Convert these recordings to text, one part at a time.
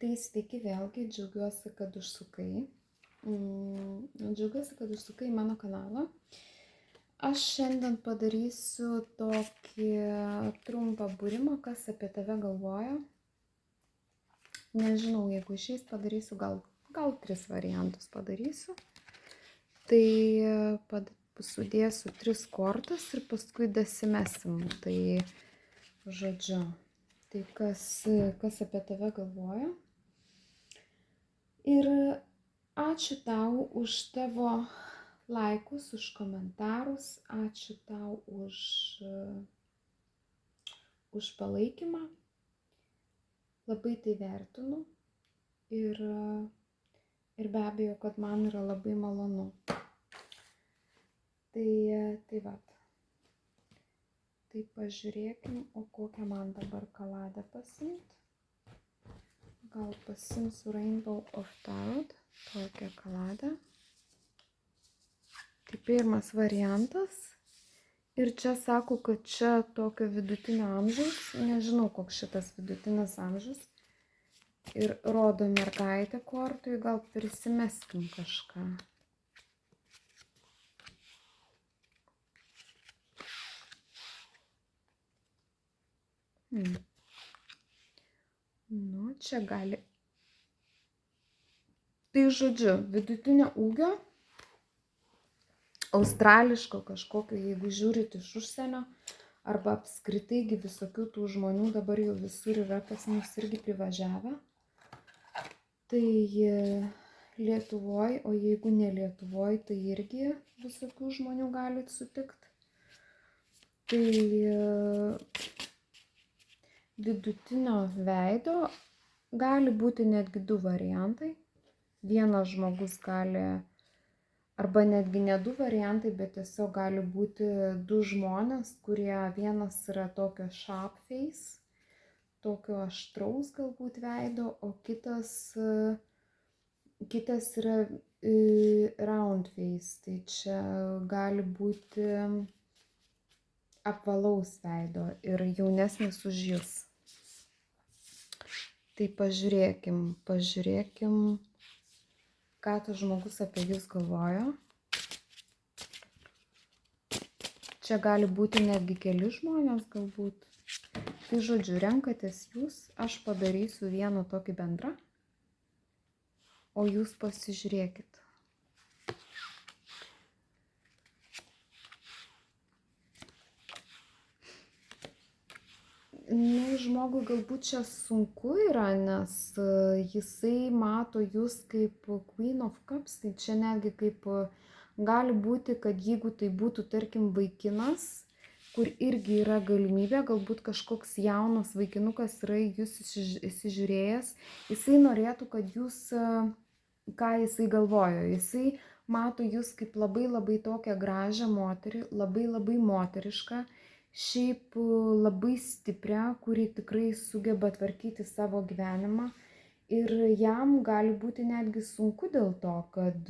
Tai sveiki vėlgi, džiaugiuosi, kad užsukai. Džiaugiuosi, kad užsukai į mano kanalą. Aš šiandien padarysiu tokį trumpą būrimą, kas apie tave galvoja. Nežinau, jeigu išeis padarysiu, gal 3 variantus padarysiu. Tai sudėsiu 3 kortas ir paskui dasimesim. Tai žodžiu, tai kas apie tave galvoja. Ir ačiū tau už tavo laikus, už komentarus, ačiū tau už palaikymą. Labai tai vertinu ir be abejo, kad man yra labai malonu. Tai va. Tai pažiūrėkim, o kokią man dabar kaladę pasiimti. Gal pasimsiu Rainbow of Tarot, tokią kaladę. Tai pirmas variantas. Ir čia sako, kad čia tokio vidutinio amžiaus. Nežinau, koks šitas vidutinis amžius. Ir rodo mergaitę kortui, gal prisimeskim kažką. Nu, čia gali. Tai žodžiu, vidutinio ūgio, australiško kažkokio, jeigu žiūrit iš užsienio, arba apskritaigi visokių tų žmonių dabar jau visur yra pas mus irgi privažiavę. Tai Lietuvoj, o jeigu ne Lietuvoj, tai irgi visokių žmonių galit sutikti. Tai vidutinio veido gali būti netgi 2 variantai. Vienas žmogus gali, arba netgi ne 2 variantai, bet tiesiog gali būti 2 žmonės, kurie vienas yra tokio sharp face, tokio aštraus galbūt veido, o kitas yra round face. Tai čia gali būti apvalaus veido ir jaunesnis už jus. Tai pažiūrėkim, ką tas žmogus apie jūs galvoja. Čia gali būti netgi keli žmonės galbūt. Tai žodžiu, renkatės jūs, aš padarysiu vieną tokį bendrą, o jūs pasižiūrėkit. Nu, žmogui galbūt čia sunku yra, nes jisai mato jūs kaip Queen of Cups, tai čia netgi kaip gali būti, kad jeigu tai būtų, tarkim, vaikinas, kur irgi yra galimybė, galbūt kažkoks jaunas vaikinukas yra jūs įsižiūrėjęs, jisai norėtų, kad jūs, ką jisai galvojo, jisai mato jūs kaip labai tokią gražią moterį, labai moterišką, šiaip labai stiprią, kuri tikrai sugeba tvarkyti savo gyvenimą ir jam gali būti netgi sunku dėl to, kad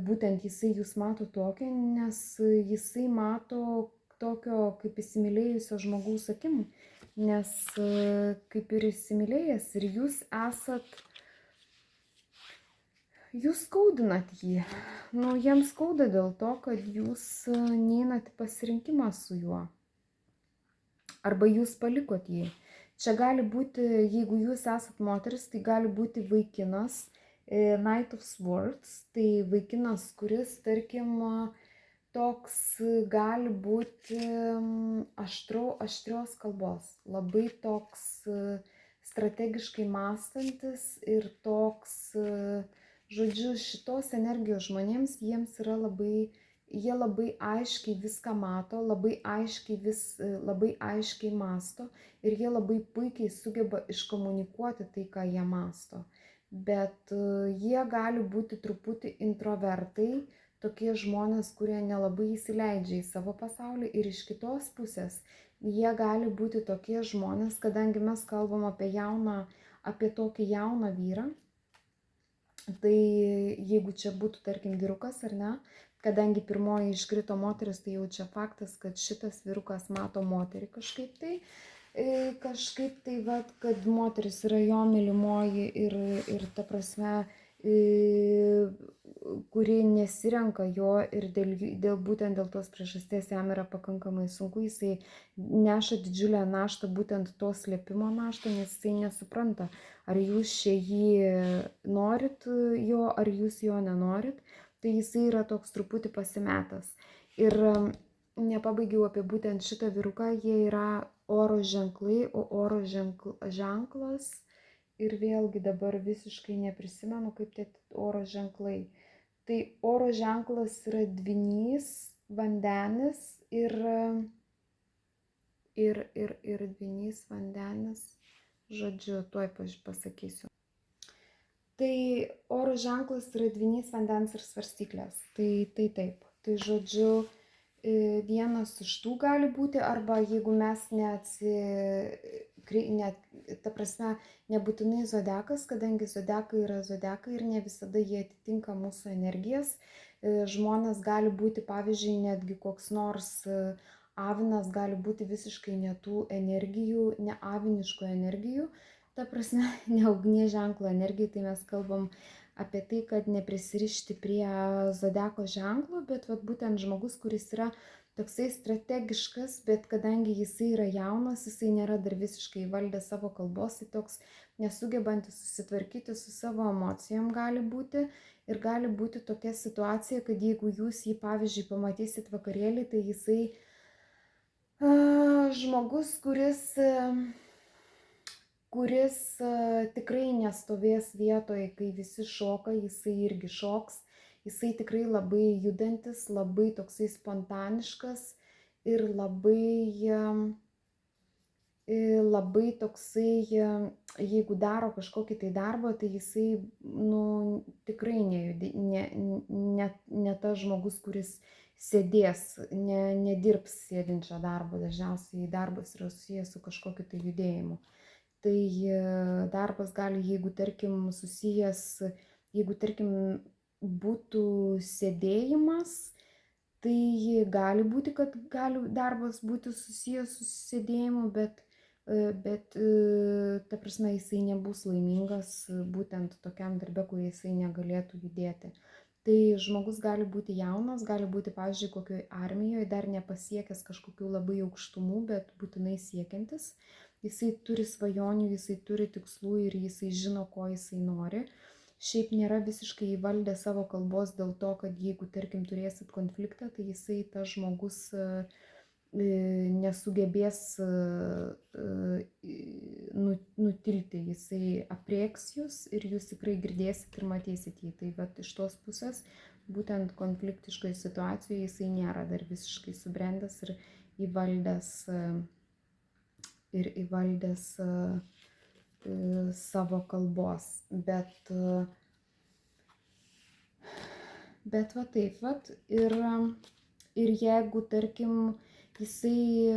būtent jisai jūs mato tokią, nes jisai mato tokio kaip įsimylėjusio žmogaus akim, nes kaip ir įsimylėjęs ir jūs skaudinat jį. Nu, jiems skauda dėl to, kad jūs neinat pasirinkimą su juo. Arba jūs palikot jį. Čia gali būti, jeigu jūs esat moteris, tai gali būti vaikinas, Knight of Swords, tai vaikinas, kuris, tarkim, toks gali būti aštrios kalbos, labai toks strategiškai mąstantis ir toks, žodžiu, šitos energijos žmonėms, jiems yra jie labai aiškiai viską mato, labai aiškiai mąsto ir jie labai puikiai sugeba iškomunikuoti tai, ką jie mąsto. Bet jie gali būti truputį introvertai, tokie žmonės, kurie nelabai įsileidžia į savo pasaulį ir iš kitos pusės jie gali būti tokie žmonės, kadangi mes kalbam apie tokį jauną vyrą, tai jeigu čia būtų, tarkim, vyrukas ar ne, kadangi pirmoji iškrito moteris, tai jau čia faktas, kad šitas vyrukas mato moterį kažkaip tai. kažkaip tai vat, kad moteris yra jo mylimoji ir ta prasme, kuri nesirenka jo ir būtent dėl tos priežasties jam yra pakankamai sunku, jisai neša didžiulę naštą, būtent to slėpimo naštą, nes jisai nesupranta, ar jūs čia jį norit jo, ar jūs jo nenorit, tai jisai yra toks truputį pasimetęs. Ir nepabaigiau apie būtent šitą vyruką, jie yra oro ženklai, o oro ženklas, ir vėlgi dabar visiškai neprisimenu, kaip tie oro ženklai. Tai oro ženklas yra dvynys, vandenis ir dvynys, vandenis, žodžiu, tuoj pasakysiu. Tai oro ženklas yra dvynys, vandens ir svarstyklės. Tai taip. Tai žodžiu, vienas iš tų gali būti, arba jeigu mes ta prasme, nebūtinai zodiakas, kadangi zodiakai yra zodiakai ir ne visada jie atitinka mūsų energijas. Žmonės gali būti, pavyzdžiui, netgi koks nors avinas gali būti visiškai ne tų energijų, ne aviniškų energijų, ta prasme, ne ugnies ženklo energijai, tai mes kalbam apie tai, kad neprisirišti prie zodiako ženklo, bet vat, būtent žmogus, kuris yra toksai strategiškas, bet kadangi jisai yra jaunas, jisai nėra dar visiškai valdęs savo kalbos, tai toks nesugebantis susitvarkyti su savo emocijom gali būti. Ir gali būti tokia situacija, kad jeigu jūs jį, pavyzdžiui, pamatysit vakarėlį, tai jisai žmogus, kuris tikrai nestovės vietoje, kai visi šoka, jisai irgi šoks. Jisai tikrai labai judantis, labai toksai spontaniškas ir labai toksai, jeigu daro kažkokį tai darbą, tai jisai tikrai ne tas žmogus, kuris sėdės, nedirbs sėdinčio darbo, dažniausiai darbas yra susijęs su kažkokiu tai judėjimu. Tai darbas gali, jeigu tarkim būtų sėdėjimas, tai gali būti, kad gali darbas būti susijęs su sėdėjimu, bet ta prasme jisai nebus laimingas būtent tokiam darbe, kur jisai negalėtų judėti. Tai žmogus gali būti jaunas, gali būti, pavyzdžiui, kokioje armijoje, dar nepasiekęs kažkokių labai aukštumų, bet būtinai siekiantis. Jisai turi svajonių, jisai turi tikslų ir jisai žino, ko jisai nori. Šiaip nėra visiškai įvaldę savo kalbos dėl to, kad jeigu, tarkim, turėsit konfliktą, tai jisai, tas žmogus, nesugebės nutilti, jisai aprėks jūs ir jūs tikrai girdėsit ir matysit jį. Tai vat iš tos pusės, būtent konfliktiškoje situacijoje jisai nėra dar visiškai subrendęs ir įvaldęs savo kalbos, bet va taip vat ir jeigu, tarkim, jisai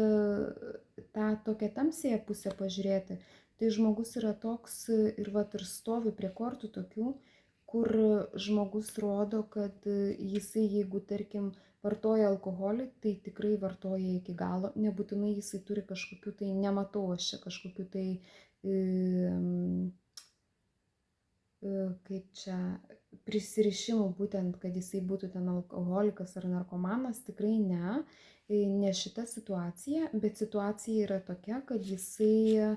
tą tokią tamsiąją pusę pažiūrėti, tai žmogus yra toks ir vat ir stovi prie kortų tokių, kur žmogus rodo, kad jisai, jeigu, tarkim, vartoja alkoholį, tai tikrai vartoja iki galo, nebūtinai jisai turi kažkokių tai, nematau aš čia kažkokių tai kaip čia prisirišimų būtent, kad jisai būtų ten alkoholikas ar narkomanas, tikrai ne šita situacija, bet situacija yra tokia, kad jisai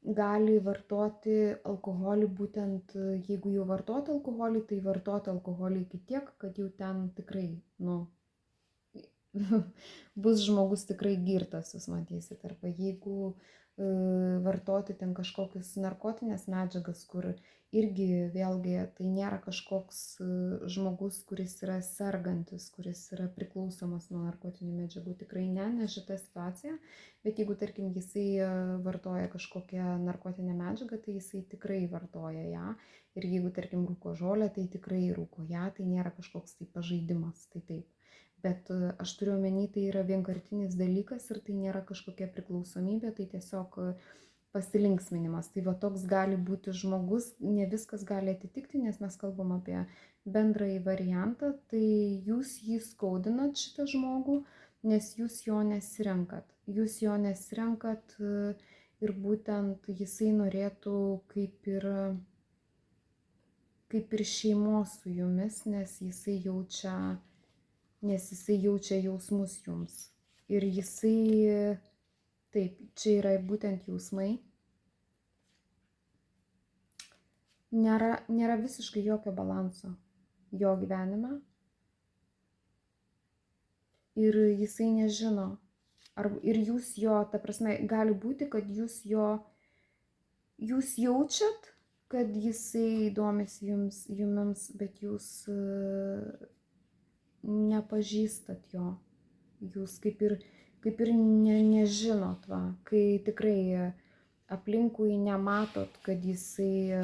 gali vartoti alkoholį, būtent jeigu jau vartoti alkoholį, tai vartoti alkoholį iki tiek, kad jau ten tikrai, bus žmogus tikrai girtas, jūs matysit, arba jeigu vartoti ten kažkokius narkotinės medžiagas, kur irgi vėlgi tai nėra kažkoks žmogus, kuris yra sergantis, kuris yra priklausomas nuo narkotinių medžiagų, tikrai ne šita situacija, bet jeigu, tarkim, jisai vartoja kažkokią narkotinę medžiagą, tai jisai tikrai vartoja ją, ir jeigu, tarkim, rūko žolę, tai tikrai rūko ją, tai nėra kažkoks tai pažaidimas, tai taip. Bet aš turiu omeny, tai yra vienkartinis dalykas ir tai nėra kažkokia priklausomybė, tai tiesiog pasilinksminimas. Tai va toks gali būti žmogus, ne viskas gali atitikti, nes mes kalbam apie bendrąjį variantą, tai jūs jį skaudinat šitą žmogų, nes jūs jo nesirenkat. Jūs jo nesirenkat ir būtent jisai norėtų kaip ir šeimos su jumis, nes jisai jaučia jausmus jums. Ir jisai, taip, čia yra būtent jausmai. Nėra visiškai jokio balanso jo gyvenime. Ir jisai nežino. Ir jūs jo, ta prasme, gali būti, kad jūs jaučiat, kad jisai domisi jums, bet jūs nepažįstat jo. Jūs kaip ir nežinot, va, kai tikrai aplinkui nematot, kad jisai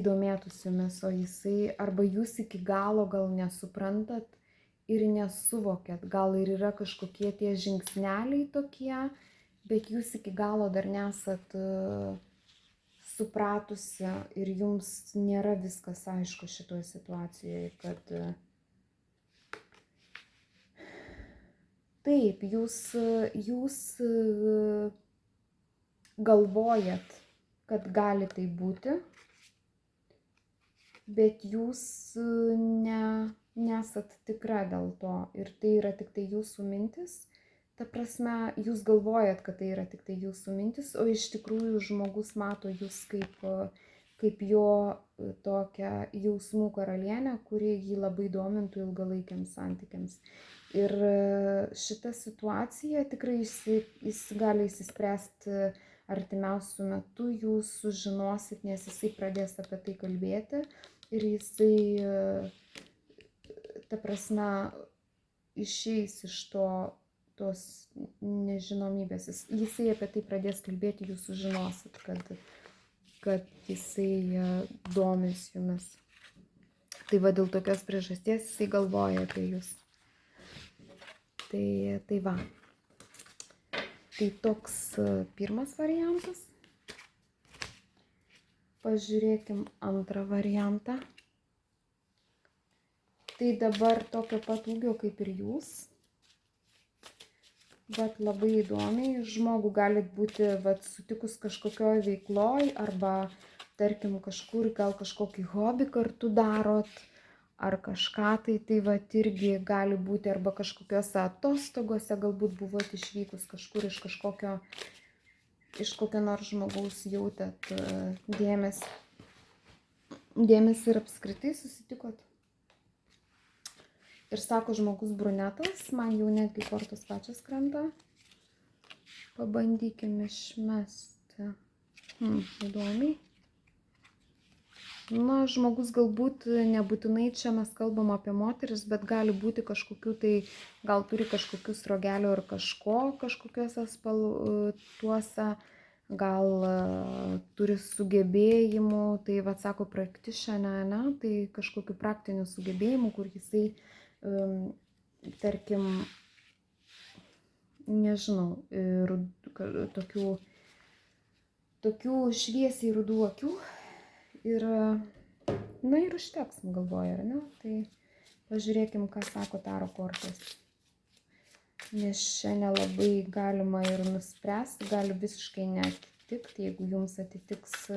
domėtųsi jumis, o jisai arba jūs iki galo gal nesuprantat ir nesuvokėt, gal ir yra kažkokie tie žingsneliai tokie, bet jūs iki galo dar nesat supratusi ir jums nėra viskas aišku šitoje situacijoje, kad taip, jūs galvojat, kad gali tai būti, bet jūs nesat tikra dėl to ir tai yra tik tai jūsų mintis. Ta prasme, jūs galvojat, kad tai yra tik tai jūsų mintis, o iš tikrųjų žmogus mato jūs kaip jo tokią jausmų karalienę, kuri jį labai domintų ilgalaikiams santykiams. Ir šita situacija tikrai gali išsispręsti artimiausiu metu, jūs sužinosit, nes jisai pradės apie tai kalbėti ir jisai, ta prasme, išeis iš tos nežinomybės. Jisai apie tai pradės kalbėti, jūs sužinosit, kad jisai domis jumis. Tai va, dėl tokios priežasties jisai galvoja apie jūs. Tai va. Tai toks pirmas variantas. Pažiūrėkim antrą variantą. Tai dabar tokio pat ūgio kaip ir jūs. Bet labai įdomiai, žmogų galit būti sutikus kažkokioj veikloj arba tarkim kažkur gal kažkokį hobį kartu darot ar kažką tai irgi gali būti arba kažkokiose atostogose, galbūt buvot išvykus kažkur iš kokio nors žmogaus jautėt dėmesį ir apskritai susitikot. Ir sako žmogus brunetas, man jau netgi kortos pačios krenta. Pabandykim išmesti. Įdomiai. Na, žmogus galbūt nebūtinai čia mes kalbam apie moteris, bet gali būti kažkokių tai, gal turi kažkokius rogelių ar kažkokiuose tuose, gal turi sugebėjimų, tai sako practitioner, ne, tai kažkokių praktinių sugebėjimų, kur jisai, tarkim, nežinau, tokių šviesiai rudų akių. Ir, ir užteks, galvoju, ar ne? Tai pažiūrėkim, ką sako taro kortos. Nes čia nelabai galima ir nuspręsti, gali visiškai neatitikti. Jeigu jums atitiks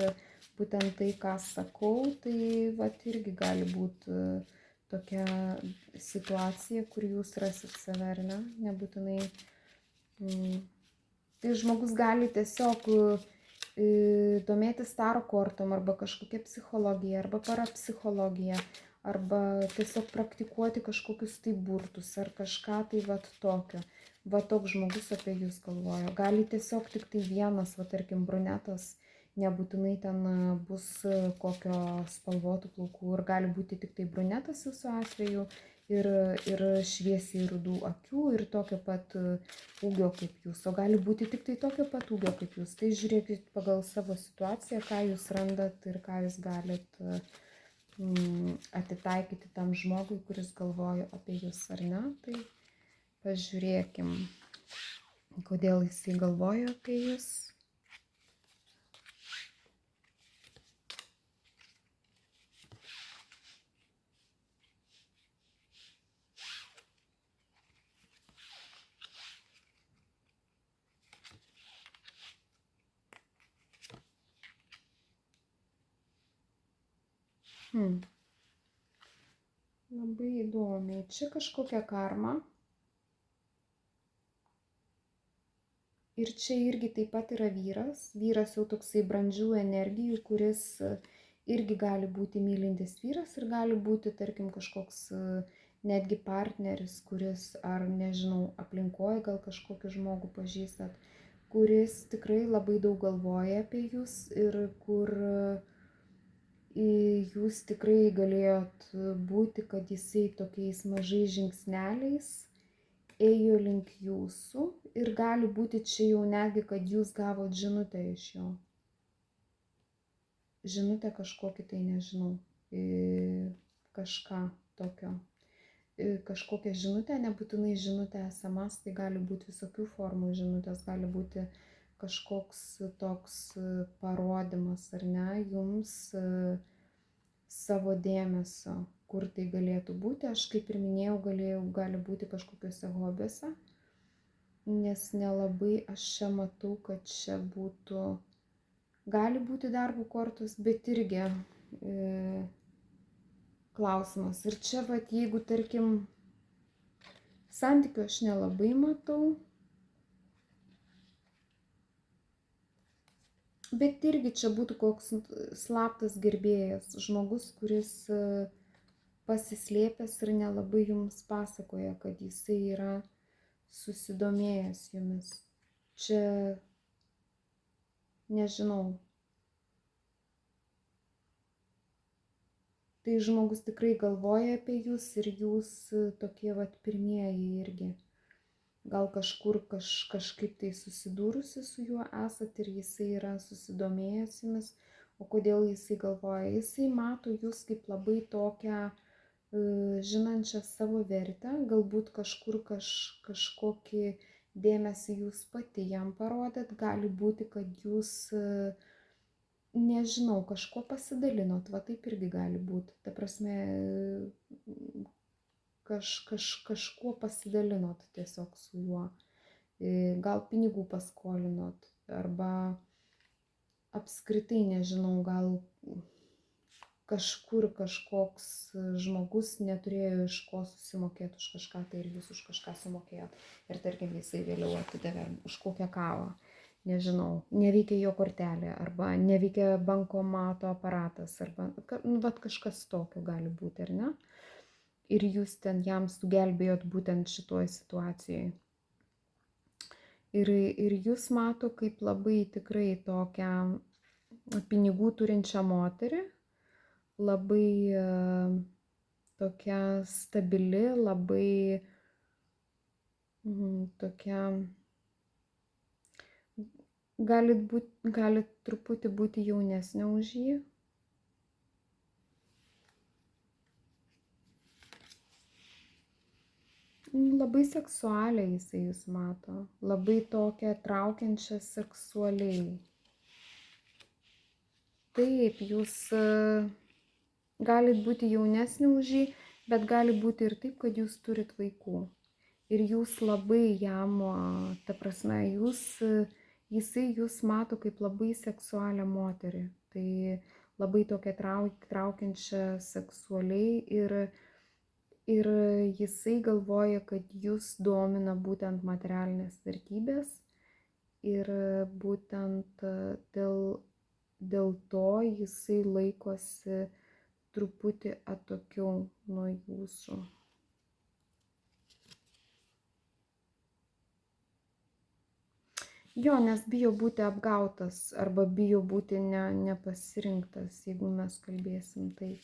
būtent tai, ką sakau, tai irgi gali būti tokia situacija, kur jūs rasit save, ar ne? Nebūtinai. Tai žmogus gali tiesiog domėtis taro kortom arba kažkokia psichologija arba parapsichologija arba tiesiog praktikuoti kažkokius tai burtus ar kažką tai tokio. Toks žmogus apie jūs galvoja. Gali tiesiog tik tai vienas, tarkim, brunetas, nebūtinai ten bus kokio spalvotų plaukų ir gali būti tik tai brunetas jūsų atveju ir šviesiai rudų akių ir tokio pat ūgio kaip jūs. O gali būti tik tai tokio pat ūgio kaip jūs. Tai žiūrėkit pagal savo situaciją, ką jūs randat ir ką jūs galit atitaikyti tam žmogui, kuris galvoja apie jūs, ar ne. Tai pažiūrėkim, kodėl jisai galvoja apie jūs. Labai įdomiai. Čia kažkokia karma. Ir čia irgi taip pat yra vyras. Vyras jau toksai brandžių energijų, kuris irgi gali būti mylintis vyras ir gali būti, tarkim, kažkoks netgi partneris, kuris, ar nežinau, aplinkoje gal kažkokį žmogų pažįstat, kuris tikrai labai daug galvoja apie jūs ir kur jūs tikrai galėjot būti, kad jisai tokiais mažais žingsneliais ėjo link jūsų ir gali būti čia jau netgi, kad jūs gavot žinutę iš jo. Žinutę kažkokį tai, nežinau, kažką tokio. Kažkokią žinutę, nebūtinai žinutę SMS, tai gali būti visokių formų žinutės, gali būti kažkoks toks parodymas, ar ne, jums savo dėmesio, kur tai galėtų būti. Aš kaip ir minėjau, gali būti kažkokiuose hobiuose, nes nelabai aš čia matau, kad čia būtų, gali būti darbo kortos, bet irgi klausimas. Ir čia, vat, jeigu, tarkim, santykių aš nelabai matau, bet irgi čia būtų koks slaptas gerbėjas, žmogus, kuris pasislėpęs ir nelabai jums pasakoja, kad jisai yra susidomėjęs jumis. Čia, nežinau, tai žmogus tikrai galvoja apie jūs ir jūs tokie vat pirmieji irgi. Gal kažkur kažkaip tai susidūrusi su juo esat ir jisai yra susidomėjęs jumis. O kodėl jisai galvoja? Jisai mato jūs kaip labai tokią žinančią savo vertę, galbūt kažkur kažkokį dėmesį jūs pati jam parodėt, gali būti, kad jūs, nežinau, kažko pasidalinot, va taip irgi gali būti. Ta prasme, kažkuo pasidalinot tiesiog su juo, gal pinigų paskolinot, arba apskritai, nežinau, gal kažkur kažkoks žmogus neturėjo iš ko susimokėti už kažką, tai ir jūs už kažką sumokėjot. Ir tarkim, jisai vėliau atidavė už kokią kavą, nežinau, neveikia jo kortelė, arba neveikia bankomato aparatas, arba vat kažkas tokio gali būti, ar ne? Ir jūs ten jam sugelbėjot būtent šitoj situacijai. Ir jūs mato kaip labai tikrai tokią pinigų turinčią moterį, labai tokia stabili, labai tokia, galit truputį būti jaunesnė už jį. Labai seksualiai jisai jūs mato, labai tokią traukiančią seksualiai. Taip, jūs galit būti jaunesnė už jį, bet gali būti ir taip, kad jūs turit vaikų. Ir jūs labai jam, ta prasme, jisai jūs mato kaip labai seksualią moterį. Tai labai tokią traukiančią seksualiai ir jisai galvoja, kad jūs domina būtent materialinės vertybės ir būtent dėl to jisai laikosi truputį atokiau nuo jūsų. Jo, nes bijo būti apgautas arba bijo būti nepasirinktas, jeigu mes kalbėsim taip.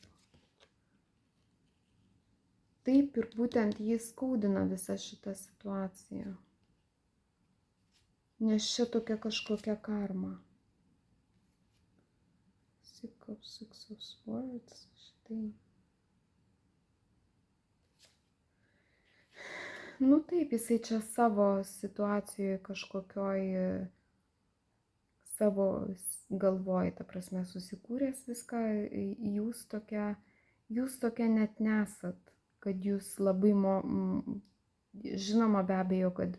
Taip ir būtent jį skaudina visa šita situacija. Nes čia tokia kažkokia karma. Six of Swords, štai. Nu taip, jisai čia savo situacijoje kažkokioj, savo galvoj, ta prasme, susikūręs viską, jūs tokia net nesat. Kad jūs labai, žinoma be abejo, kad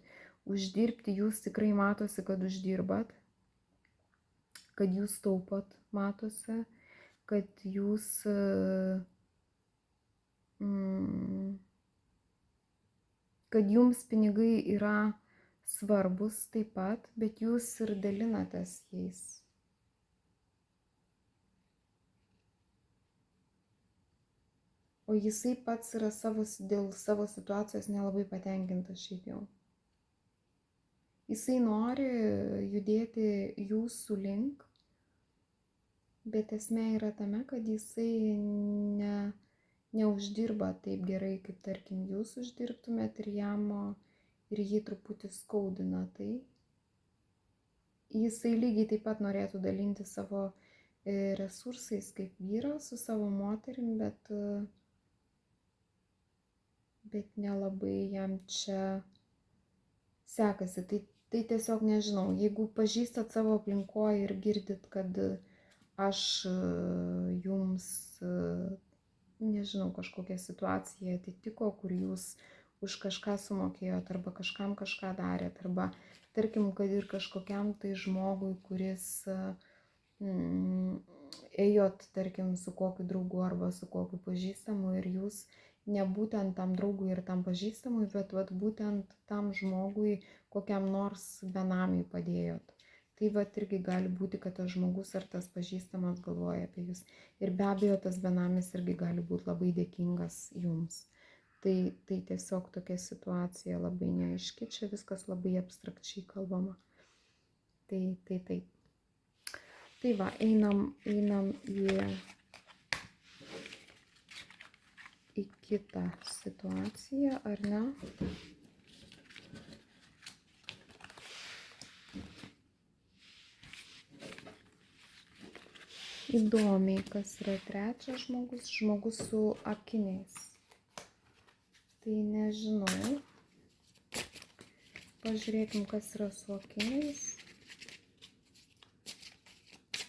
uždirbti jūs tikrai matosi, kad uždirbat, kad jūs taupot, matosi, kad jūs kad jums pinigai yra svarbus taip pat, bet jūs ir dalinatės jais. O jisai pats yra dėl savo situacijos nelabai patenkintas šiaip jau. Jisai nori judėti jūsų link, bet esmė yra tame, kad jisai neuždirba taip gerai, kaip tarkim jūs uždirbtumėt ir jį truputį skaudina tai. Jisai lygiai taip pat norėtų dalinti savo resursais kaip vyras su savo moterim, bet nelabai jam čia sekasi. Tai tiesiog nežinau, jeigu pažįstat savo aplinkoje ir girdit, kad aš jums, nežinau, kažkokia situacija atitiko, kur jūs už kažką sumokėjot arba kažkam kažką darėt, arba tarkim, kad ir kažkokiam tai žmogui, kuris ėjot, tarkim, su kokiu draugu arba su kokiu pažįstamu ir jūs ne būtent tam draugui ir tam pažįstamui, bet būtent tam žmogui kokiam nors benamiui padėjot. Tai irgi gali būti, kad tas žmogus ar tas pažįstamas galvoja apie jūs. Ir be abejo, tas benamis irgi gali būti labai dėkingas jums. Tai tiesiog tokia situacija labai neaiški, čia viskas labai abstrakčiai kalbama. Tai. Tai va, einam į kitą situaciją, ar ne? Įdomiai, kas yra trečias žmogus su akiniais. Tai nežinau. Pažiūrėkim, kas yra su akiniais.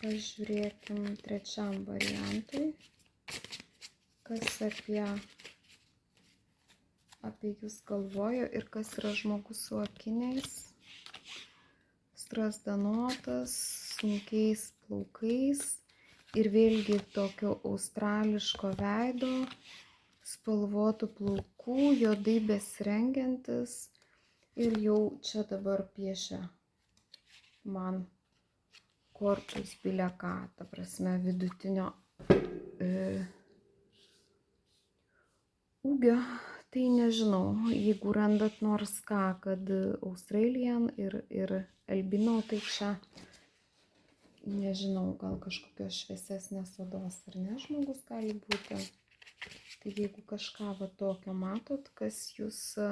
Pažiūrėkim trečiam variantui. Kas apie jūs galvojo ir kas yra žmogus su akiniais. Strazdanotas, sunkiais plaukais ir vėlgi tokio australiško veido, spalvotų plaukų, juodai besirengiantis ir jau čia dabar piešia man kortus bileką, ta prasme vidutinio ūgio. Tai nežinau, jeigu randat nors ką, kad Australian ir albino, tai čia nežinau, gal kažkokios šviesesnės odos ar ne žmogus gali būti. Tai jeigu kažką tokio matot, kas jūsų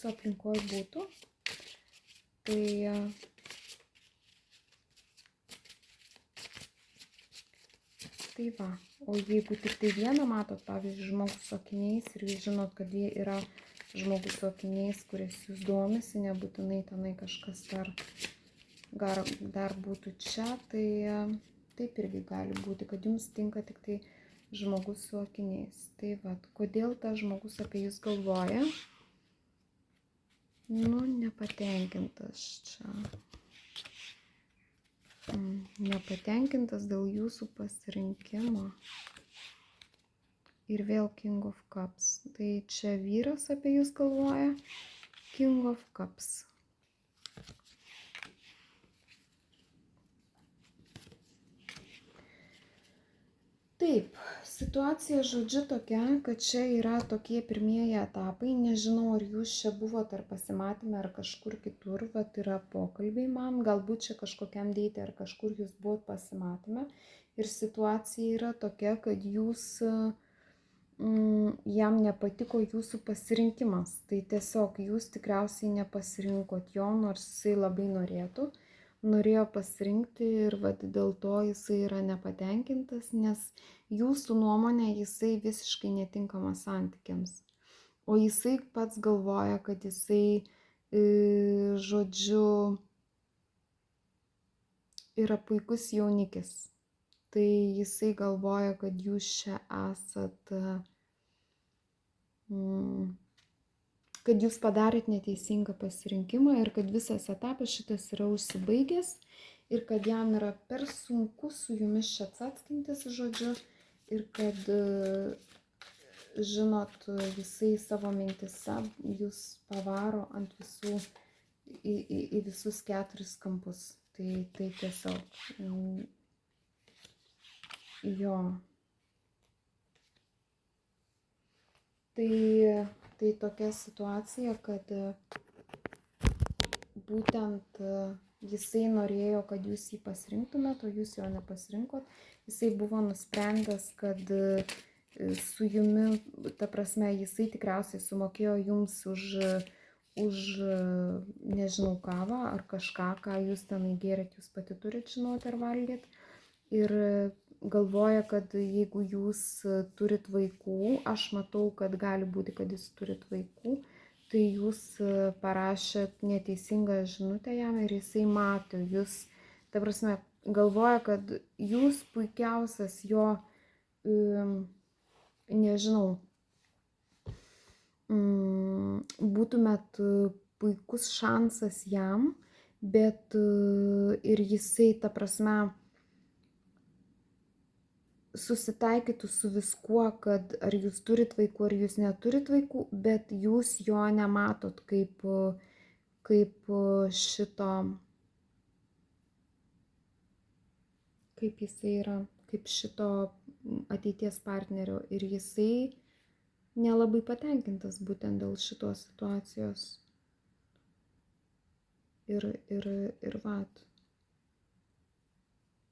aplinkoje būtų, tai va. O jeigu tik tai vieną matot, pavyzdžiui, žmogus su akiniais ir jūs žinot, kad jie yra žmogus su akiniais, kuris jūs domisi, nebūtinai tenai kažkas dar būtų čia, tai taip irgi gali būti, kad jums tinka tik tai žmogus su akiniais. Tai va, kodėl tas žmogus apie jūs galvoja? Nepatenkintas čia. Nepatenkintas dėl jūsų pasirinkimo. Ir vėl King of Cups. Tai čia vyras apie jūs galvoja. King of Cups. Taip, situacija žodžiu tokia, kad čia yra tokie pirmieji etapai. Nežinau, ar jūs čia buvote ar pasimatėme, ar kažkur kitur, yra pokalbiai man, galbūt čia kažkokiam deitė ar kažkur jūs buvot pasimatėme. Ir situacija yra tokia, kad jam nepatiko jūsų pasirinkimas. Tai tiesiog jūs tikriausiai nepasirinkot jo, nors jisai labai norėjo pasirinkti ir dėl to jisai yra nepatenkintas, nes jūsų nuomonė jisai visiškai netinkamas santykiams. O jisai pats galvoja, kad jisai, žodžiu, yra puikus jaunikis. Tai jisai galvoja, kad jūs čia esat, kad jūs padarėt neteisingą pasirinkimą ir kad visas etapas šitas yra užsibaigęs ir kad jam yra per sunku su jumis čia atskintis, žodžiu, ir kad, žinot, jisai savo mintise jūs pavaro ant visų, į visus 4 kampus. Tai tiesiog, jo. Tai tokia situacija, kad būtent jisai norėjo, kad jūs jį pasirinktumėt, o jūs jo nepasirinkot. Jisai buvo nusprendęs, kad su jumi, ta prasme, jisai tikriausiai sumokėjo jums už nežinau, kavą ar kažką, ką jūs ten įgėrėt, jūs pati turit žinoti ar valgyt. Ir galvoja, kad jeigu jūs turit vaikų, aš matau, kad gali būti, kad jūs turit vaikų, tai jūs parašėt neteisingą žinutę jam ir jisai mato jūs, ta prasme, galvoja, kad jūs puikiausias jo, nežinau, būtumėt puikus šansas jam, bet ir jisai, ta prasme, susitaikytų su viskuo, kad ar jūs turit vaikų, ar jūs neturit vaikų, bet jūs jo nematot kaip šito, kaip jisai yra, kaip šito ateities partnerio. Ir jisai nelabai patenkintas būtent dėl šitos situacijos. Ir vat.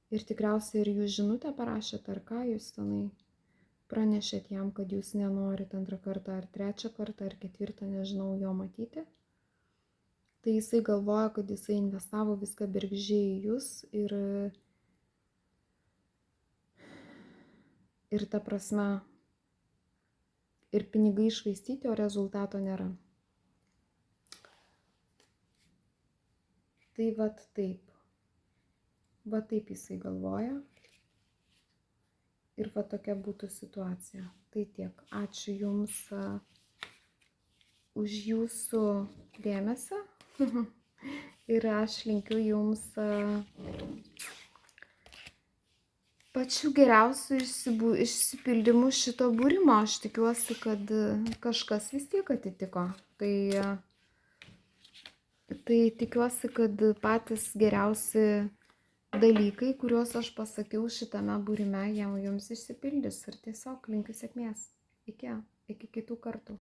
Ir tikriausiai ir jūs žinutę parašėt, ar ką jūs tenai pranešėt jam, kad jūs nenorit 2 kartą, ar 3 kartą, ar 4, nežinau, jo matyti. Tai jisai galvoja, kad jisai investavo viską bergždžiai į jūs ir ta prasme, ir pinigai išvaistyti, o rezultato nėra. Tai vat taip. Va taip jisai galvoja. Ir va tokia būtų situacija. Tai tiek. Ačiū Jums už Jūsų dėmesį. Ir aš linkiu Jums pačių geriausių išsipildymų šito būrimo. Aš tikiuosi, kad kažkas vis tiek atitiko. Tai tikiuosi, kad patys geriausi dalykai, kuriuos aš pasakiau šitame būrime, jums išsipildys. Ir tiesiog linkiu sėkmės. Iki kitų kartų.